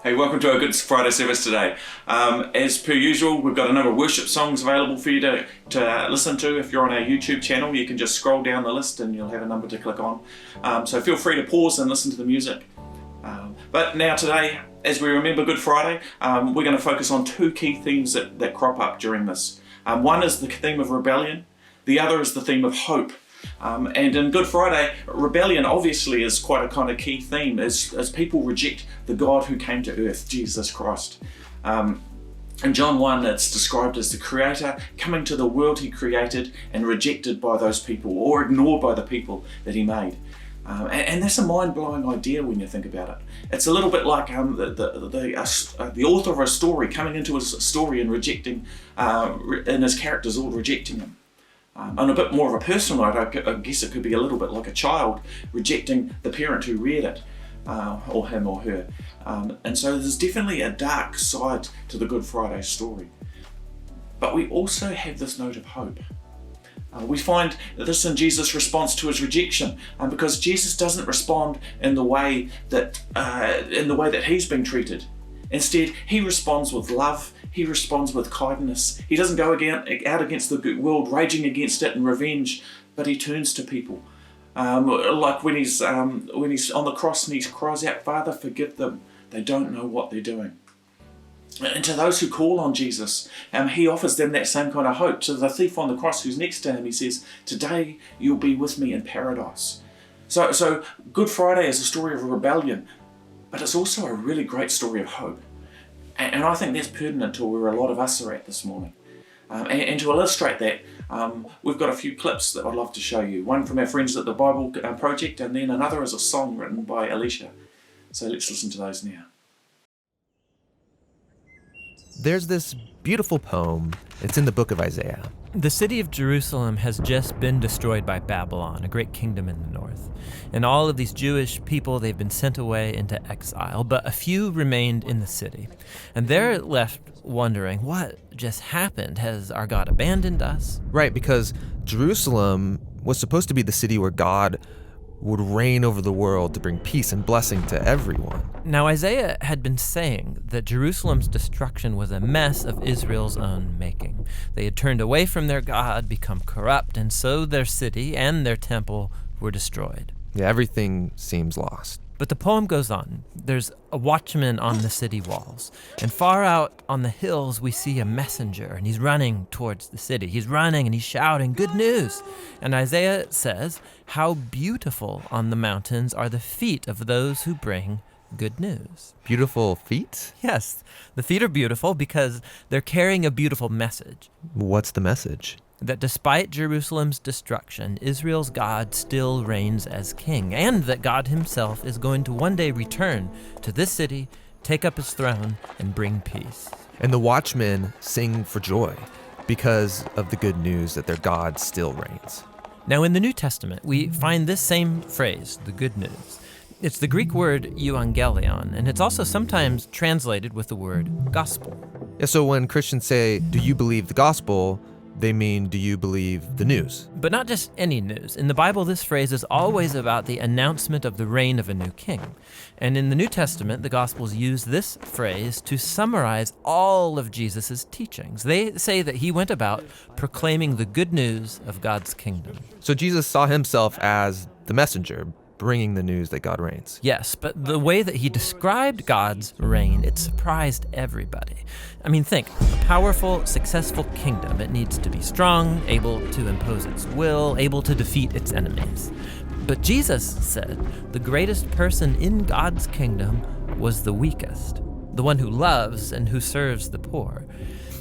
Hey, welcome to our Good Friday service today. As per usual, we've got a number of worship songs available for you to listen to. If you're on our YouTube channel, you can just scroll down the list and you'll have a number to click on. So feel free to pause and listen to the music. But now today, as we remember Good Friday, we're going to focus on two key themes that crop up during this. One is the theme of rebellion. The other is the theme of hope. And in Good Friday, rebellion obviously is quite a kind of key theme as people reject the God who came to earth, Jesus Christ. In John 1, it's described as the Creator coming to the world He created and rejected by those people or ignored by the people that He made. And that's a mind-blowing idea when you think about it. It's a little bit like the author of a story coming into a story and rejecting, and his characters all rejecting him. On a bit more of a personal note, I guess it could be a little bit like a child rejecting the parent who reared it, or him or her. And so there's definitely a dark side to the Good Friday story. But we also have this note of hope. We find this in Jesus' response to his rejection, because Jesus doesn't respond in the way that he's been treated. Instead, he responds with love. He responds with kindness. He doesn't go out against the world, raging against it in revenge, but he turns to people. Like when he's on the cross and he cries out, "Father, forgive them. They don't know what they're doing." And to those who call on Jesus, he offers them that same kind of hope. To the thief on the cross who's next to him, he says, "Today you'll be with me in paradise." So Good Friday is a story of rebellion, but it's also a really great story of hope. And I think that's pertinent to where a lot of us are at this morning. And to illustrate that, we've got a few clips that I'd love to show you. One from our friends at the Bible Project, and then another is a song written by Alicia. So let's listen to those now. There's this beautiful poem. It's in the book of Isaiah. The city of Jerusalem has just been destroyed by Babylon, a great kingdom in the north. And all of these Jewish people, they've been sent away into exile, but a few remained in the city. And they're left wondering, what just happened? Has our God abandoned us? Right, because Jerusalem was supposed to be the city where God would reign over the world to bring peace and blessing to everyone. Now, Isaiah had been saying that Jerusalem's destruction was a mess of Israel's own making. They had turned away from their God, become corrupt, and so their city and their temple were destroyed. Yeah, everything seems lost. But the poem goes on. There's a watchman on the city walls. And far out on the hills, we see a messenger, and he's running towards the city. He's running and he's shouting, "Good news!" And Isaiah says, "How beautiful on the mountains are the feet of those who bring good news." Beautiful feet? Yes, the feet are beautiful because they're carrying a beautiful message. What's the message? That despite Jerusalem's destruction, Israel's God still reigns as king, and that God himself is going to one day return to this city, take up his throne, and bring peace. And the watchmen sing for joy because of the good news that their God still reigns. Now in the New Testament, we find this same phrase, the good news. It's the Greek word euangelion, and it's also sometimes translated with the word gospel. Yeah, so when Christians say, "Do you believe the gospel?" they mean, do you believe the news? But not just any news. In the Bible, this phrase is always about the announcement of the reign of a new king. And in the New Testament, the Gospels use this phrase to summarize all of Jesus' teachings. They say that he went about proclaiming the good news of God's kingdom. So Jesus saw himself as the messenger, bringing the news that God reigns. Yes, but the way that he described God's reign, it surprised everybody. I mean, think, a powerful, successful kingdom. It needs to be strong, able to impose its will, able to defeat its enemies. But Jesus said the greatest person in God's kingdom was the weakest, the one who loves and who serves the poor.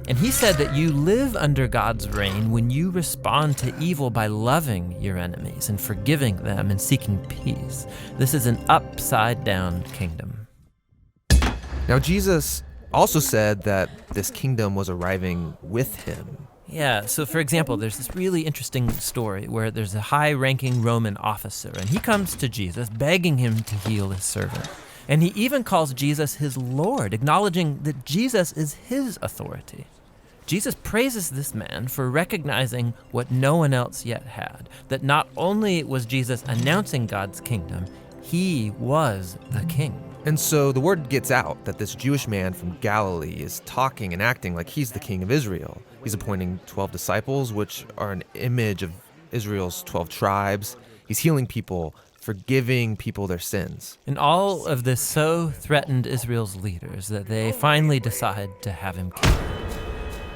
And he said that you live under God's reign when you respond to evil by loving your enemies and forgiving them and seeking peace. This is an upside-down kingdom. Now, Jesus also said that this kingdom was arriving with him. Yeah, so for example, there's this really interesting story where there's a high-ranking Roman officer, and he comes to Jesus begging him to heal his servant. And he even calls Jesus his Lord, acknowledging that Jesus is his authority. Jesus praises this man for recognizing what no one else yet had, that not only was Jesus announcing God's kingdom, he was the king. And so the word gets out that this Jewish man from Galilee is talking and acting like he's the king of Israel. He's appointing 12 disciples, which are an image of Israel's 12 tribes. He's healing people, forgiving people their sins. And all of this so threatened Israel's leaders that they finally decide to have him killed.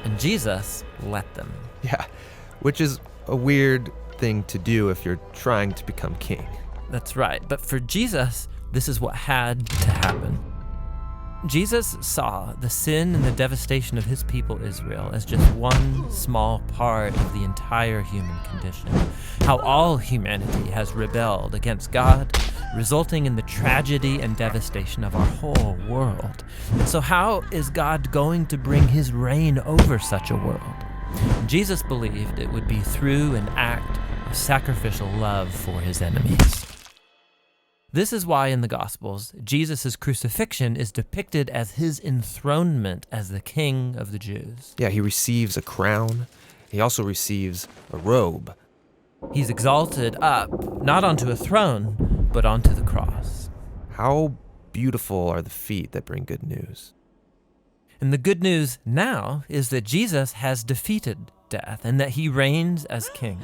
And Jesus let them. Yeah, which is a weird thing to do if you're trying to become king. That's right. But for Jesus, this is what had to happen. Jesus saw the sin and the devastation of his people Israel as just one small part of the entire human condition. How all humanity has rebelled against God, resulting in the tragedy and devastation of our whole world. And so how is God going to bring his reign over such a world? Jesus believed it would be through an act of sacrificial love for his enemies. This is why in the Gospels, Jesus' crucifixion is depicted as his enthronement as the King of the Jews. Yeah, he receives a crown. He also receives a robe. He's exalted up, not onto a throne, but onto the cross. How beautiful are the feet that bring good news. And the good news now is that Jesus has defeated death and that he reigns as king,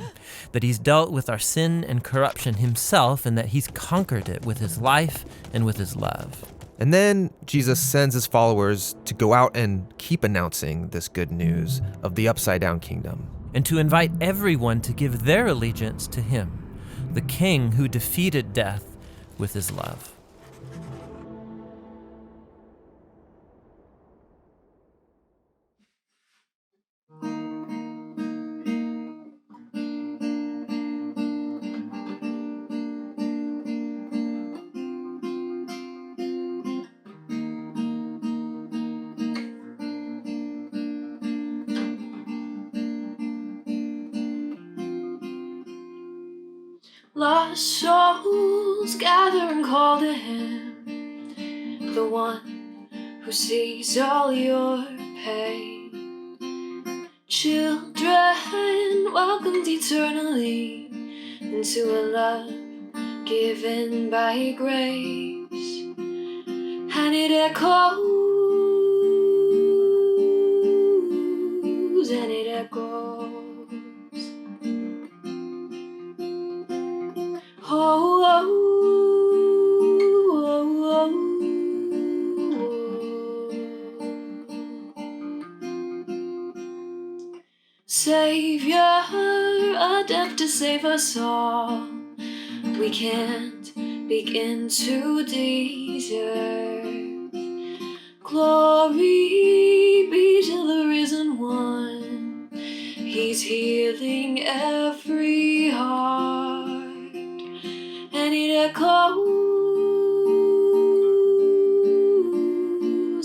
that he's dealt with our sin and corruption himself and that he's conquered it with his life and with his love. And then Jesus sends his followers to go out and keep announcing this good news of the upside-down kingdom. And to invite everyone to give their allegiance to him, the king who defeated death with his love. Lost souls gather and call to him, the one who sees all your pain. Children welcomed eternally into a love given by grace, and it echoes, and it echoes. Oh, oh, oh, oh. Savior, a death to save us all, we can't begin to deserve. Glory be to the risen one, he's healing every heart. And it echoes,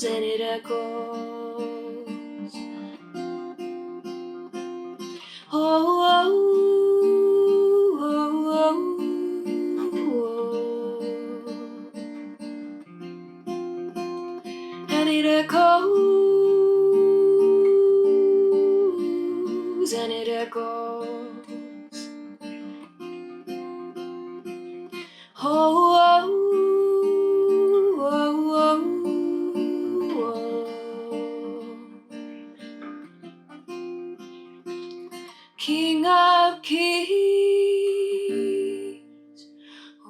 and it echoes. Oh, oh, oh, oh, oh. And it echoes, and it echoes. Oh, oh, oh, oh, oh. King of kings,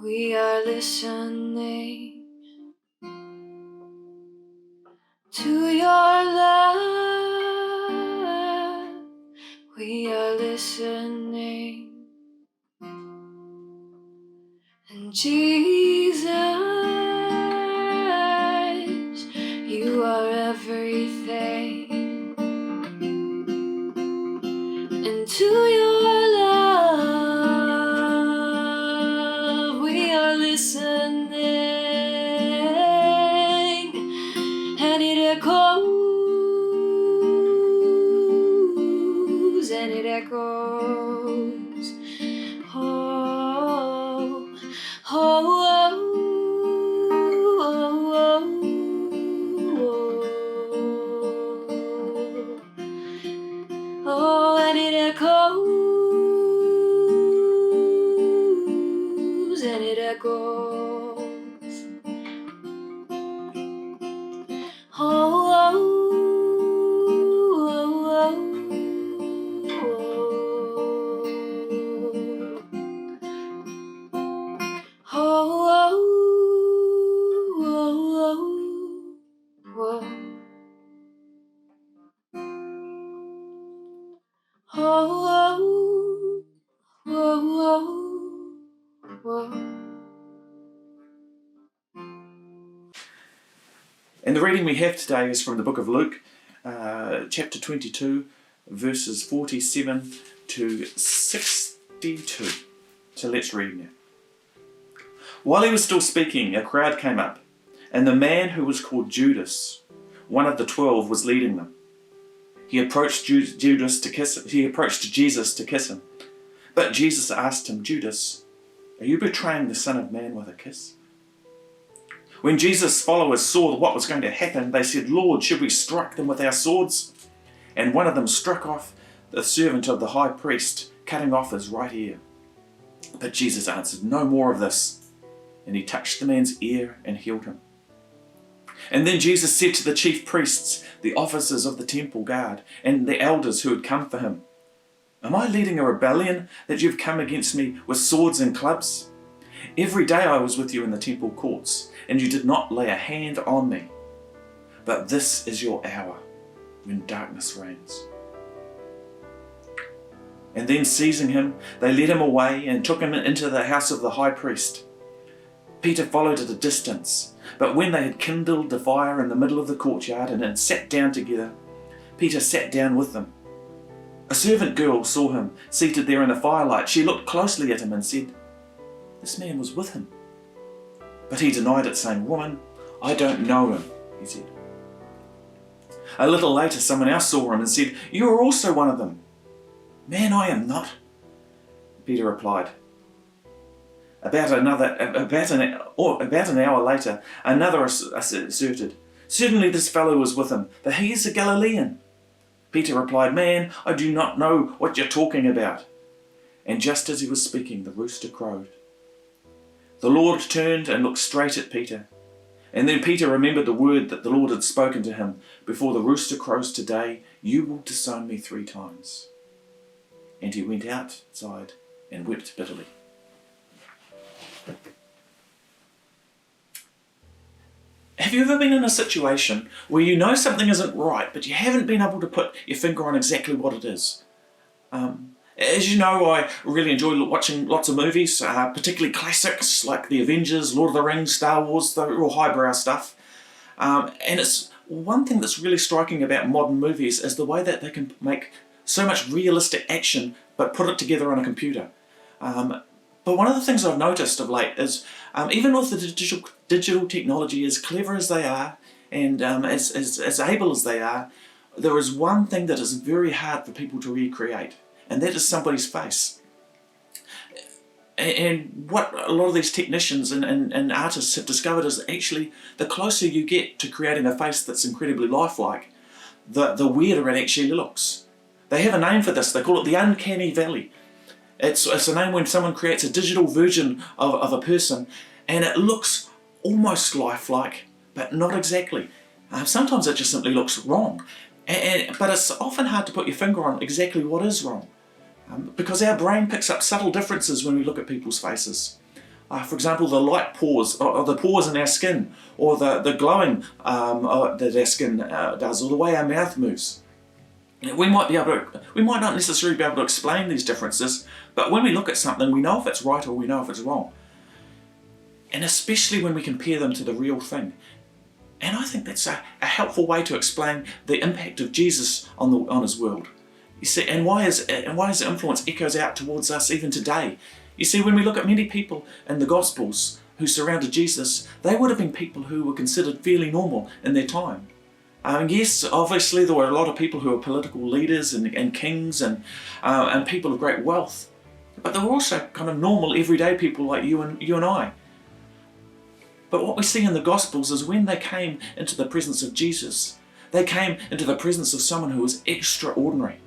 we are listening to your love. We are listening. And Jesus, you are everything. And to your love, we are listening. And it echoes, and it echoes. Oh, oh, oh, oh, oh, oh, and it echoes, and it echoes. Whoa. And the reading we have today is from the book of Luke, chapter 22, verses 47 to 62. So let's read now. While he was still speaking, a crowd came up, and the man who was called Judas, one of the 12, was leading them. He approached Jesus to kiss him. But Jesus asked him, Judas, are you betraying the Son of Man with a kiss? When Jesus' followers saw what was going to happen, they said, Lord, should we strike them with our swords? And one of them struck off the servant of the high priest, cutting off his right ear. But Jesus answered, no more of this. And he touched the man's ear and healed him. And then Jesus said to the chief priests, the officers of the temple guard, and the elders who had come for him, am I leading a rebellion that you've come against me with swords and clubs? Every day I was with you in the temple courts, and you did not lay a hand on me. But this is your hour, when darkness reigns. And then seizing him, they led him away and took him into the house of the high priest. Peter followed at a distance, but when they had kindled the fire in the middle of the courtyard and had sat down together, Peter sat down with them. A servant girl saw him seated there in the firelight. She looked closely at him and said, this man was with him. But he denied it, saying, woman, I don't know him, he said. A little later, someone else saw him and said, you are also one of them. Man, I am not, Peter replied. About an hour later, another asserted, certainly this fellow was with him, for he is a Galilean. Peter replied, man, I do not know what you're talking about. And just as he was speaking, the rooster crowed. The Lord turned and looked straight at Peter. And then Peter remembered the word that the Lord had spoken to him, before the rooster crows today, you will disown me 3 times. And he went outside and wept bitterly. Have you ever been in a situation where you know something isn't right, but you haven't been able to put your finger on exactly what it is? As you know, I really enjoy watching lots of movies, particularly classics like The Avengers, Lord of the Rings, Star Wars, the real highbrow stuff. And it's one thing that's really striking about modern movies is the way that they can make so much realistic action, but put it together on a computer. But one of the things I've noticed of late is, even with the digital technology, as clever as they are, and as able as they are, there is one thing that is very hard for people to recreate, and that is somebody's face. And what a lot of these technicians and artists have discovered is actually the closer you get to creating a face that's incredibly lifelike, the weirder it actually looks. They have a name for this, they call it the uncanny valley. It's a name when someone creates a digital version of a person and it looks almost lifelike, but not exactly. Sometimes it just simply looks wrong. But it's often hard to put your finger on exactly what is wrong. Because our brain picks up subtle differences when we look at people's faces. For example, the light pores, or the pores in our skin, or the glowing that our skin does, or the way our mouth moves. We might not necessarily be able to explain these differences, but when we look at something, we know if it's right or we know if it's wrong. And especially when we compare them to the real thing. And I think that's a helpful way to explain the impact of Jesus on his world. You see, and why his influence echoes out towards us even today. You see, when we look at many people in the Gospels who surrounded Jesus, they would have been people who were considered fairly normal in their time. Yes, obviously there were a lot of people who were political leaders and kings and people of great wealth, but there were also kind of normal, everyday people like you and I. But what we see in the Gospels is when they came into the presence of Jesus, they came into the presence of someone who was extraordinary.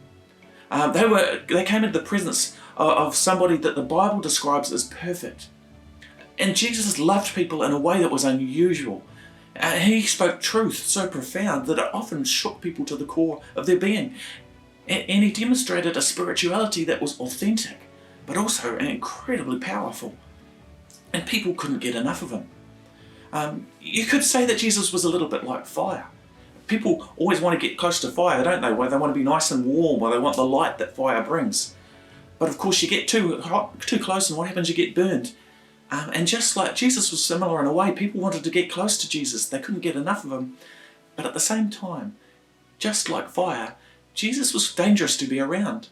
They came into the presence of somebody that the Bible describes as perfect. And Jesus loved people in a way that was unusual. He spoke truth so profound that it often shook people to the core of their being. And he demonstrated a spirituality that was authentic, but also incredibly powerful. And people couldn't get enough of him. You could say that Jesus was a little bit like fire. People always want to get close to fire, don't they? Where they want to be nice and warm, where they want the light that fire brings. But of course you get too close and what happens? You get burned. And just like Jesus was similar in a way, people wanted to get close to Jesus. They couldn't get enough of him. But at the same time, just like fire, Jesus was dangerous to be around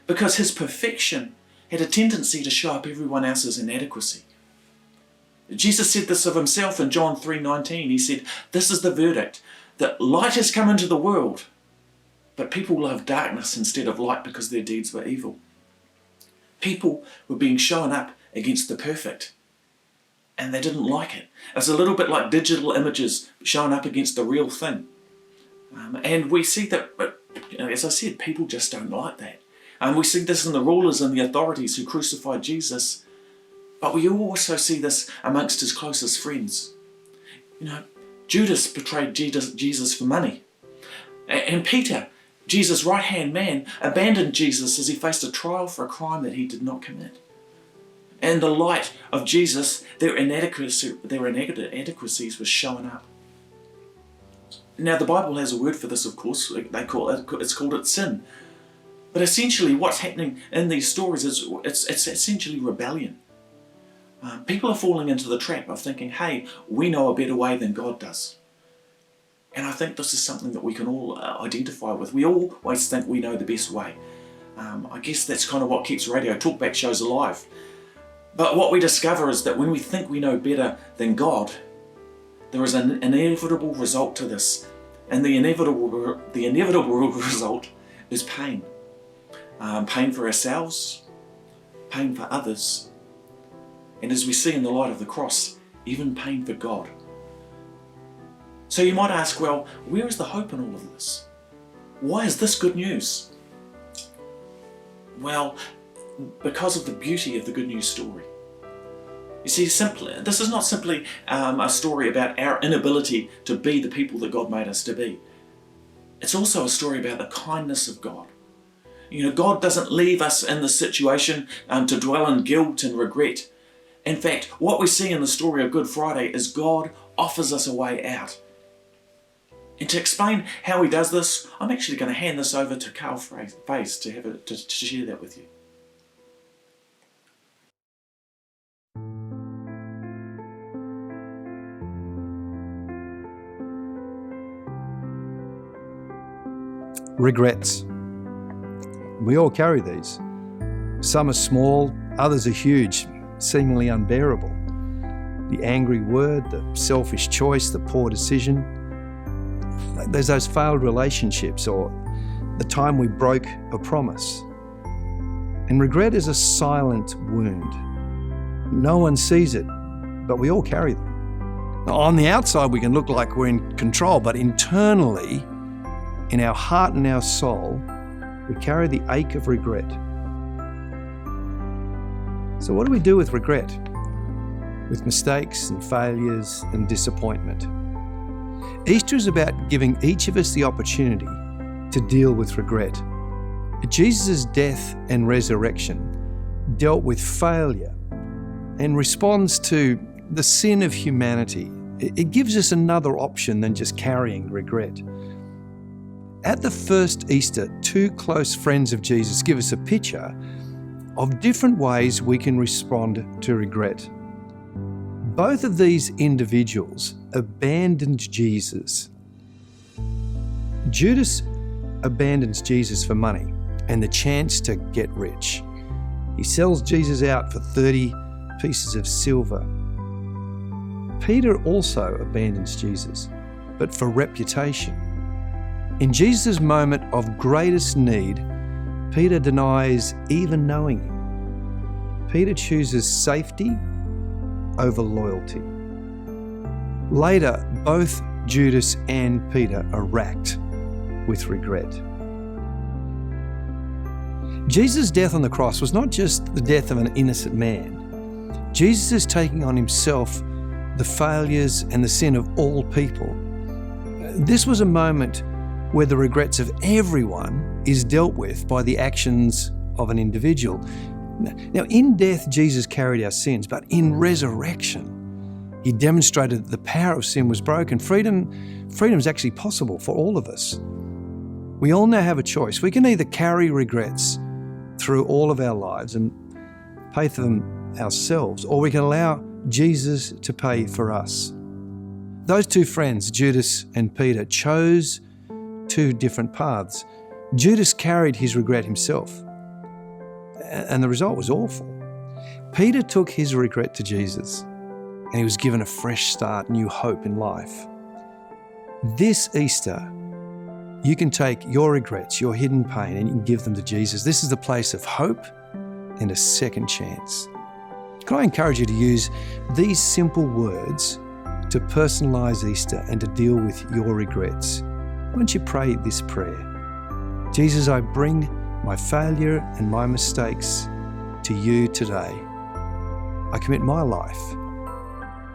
because his perfection had a tendency to show up everyone else's inadequacy. Jesus said this of himself in John 3:19. He said, "This is the verdict, that light has come into the world, but people loved darkness instead of light because their deeds were evil." People were being shown up against the perfect, and they didn't like it. It's a little bit like digital images showing up against the real thing. And we see that, but as I said, people just don't like that. And we see this in the rulers and the authorities who crucified Jesus, but we also see this amongst his closest friends. Judas betrayed Jesus for money. And Peter, Jesus' right-hand man, abandoned Jesus as he faced a trial for a crime that he did not commit. And the light of Jesus, their inadequacies was showing up. Now, the Bible has a word for this, of course. It's called sin. But essentially, what's happening in these stories is it's essentially rebellion. People are falling into the trap of thinking, hey, we know a better way than God does. And I think this is something that we can all identify with. We always think we know the best way. I guess that's kind of what keeps radio talkback shows alive. But what we discover is that when we think we know better than God, there is an inevitable result to this. And the inevitable result is pain. Pain for ourselves, pain for others, and as we see in the light of the cross, even pain for God. So you might ask, well, where is the hope in all of this? Why is this good news? Well, because of the beauty of the good news story. You see, this is not simply a story about our inability to be the people that God made us to be. It's also a story about the kindness of God. God doesn't leave us in this situation to dwell in guilt and regret. In fact, what we see in the story of Good Friday is God offers us a way out. And to explain how he does this, I'm actually going to hand this over to Carl Face to share that with you. Regrets. We all carry these. Some are small, others are huge, seemingly unbearable. The angry word, the selfish choice, the poor decision. There's those failed relationships or the time we broke a promise. And regret is a silent wound. No one sees it, but we all carry them. Now, on the outside, we can look like we're in control, but internally, in our heart and our soul, we carry the ache of regret. So what do we do with regret? With mistakes and failures and disappointment? Easter is about giving each of us the opportunity to deal with regret. Jesus' death and resurrection dealt with failure and responds to the sin of humanity. It gives us another option than just carrying regret. At the first Easter, two close friends of Jesus give us a picture of different ways we can respond to regret. Both of these individuals abandoned Jesus. Judas abandons Jesus for money and the chance to get rich. He sells Jesus out for 30 pieces of silver. Peter also abandons Jesus, but for reputation. In Jesus' moment of greatest need, Peter denies even knowing him. Peter chooses safety over loyalty. Later, both Judas and Peter are racked with regret. Jesus' death on the cross was not just the death of an innocent man. Jesus is taking on himself the failures and the sin of all people. This was a moment where the regrets of everyone is dealt with by the actions of an individual. Now, in death, Jesus carried our sins, but in resurrection, he demonstrated that the power of sin was broken. Freedom is actually possible for all of us. We all now have a choice. We can either carry regrets through all of our lives and pay for them ourselves, or we can allow Jesus to pay for us. Those two friends, Judas and Peter, chose two different paths. Judas carried his regret himself, and the result was awful. Peter took his regret to Jesus, and he was given a fresh start, new hope in life. This Easter, you can take your regrets, your hidden pain, and you can give them to Jesus. This is the place of hope and a second chance. Can I encourage you to use these simple words to personalize Easter and to deal with your regrets? Why don't you pray this prayer? Jesus, I bring my failure and my mistakes to you today. I commit my life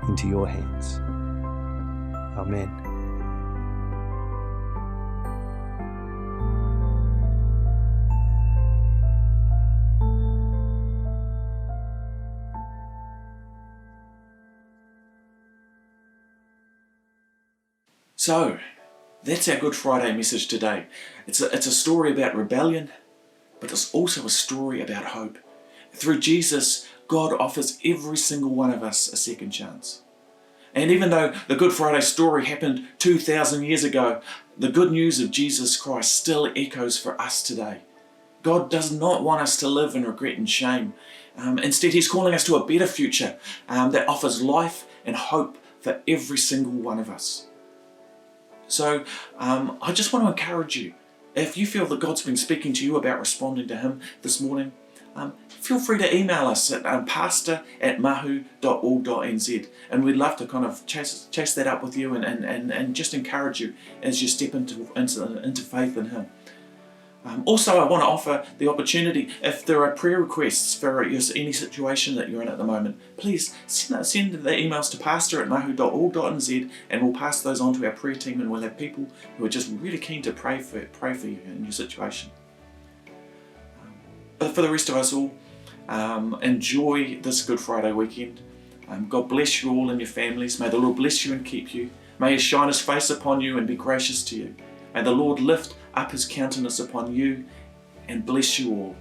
into your hands. Amen. So, that's our Good Friday message today. It's a story about rebellion, but it's also a story about hope. Through Jesus, God offers every single one of us a second chance. And even though the Good Friday story happened 2,000 years ago, the good news of Jesus Christ still echoes for us today. God does not want us to live in regret and shame. Instead, He's calling us to a better future that offers life and hope for every single one of us. So I just want to encourage you, if you feel that God's been speaking to you about responding to Him this morning, feel free to email us at pastor@mahu.org.nz, and we'd love to kind of chase that up with you and just encourage you as you step into faith in Him. Also, I want to offer the opportunity, if there are prayer requests for any situation that you're in at the moment, please send the emails to pastor@mahu.org.nz, and we'll pass those on to our prayer team, and we'll have people who are just really keen to pray for you in your situation. But for the rest of us all, enjoy this Good Friday weekend. God bless you all and your families. May the Lord bless you and keep you. May He shine His face upon you and be gracious to you. May the Lord lift up His countenance upon you and bless you all.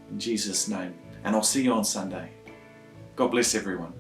In Jesus' name. And I'll see you on Sunday. God bless everyone.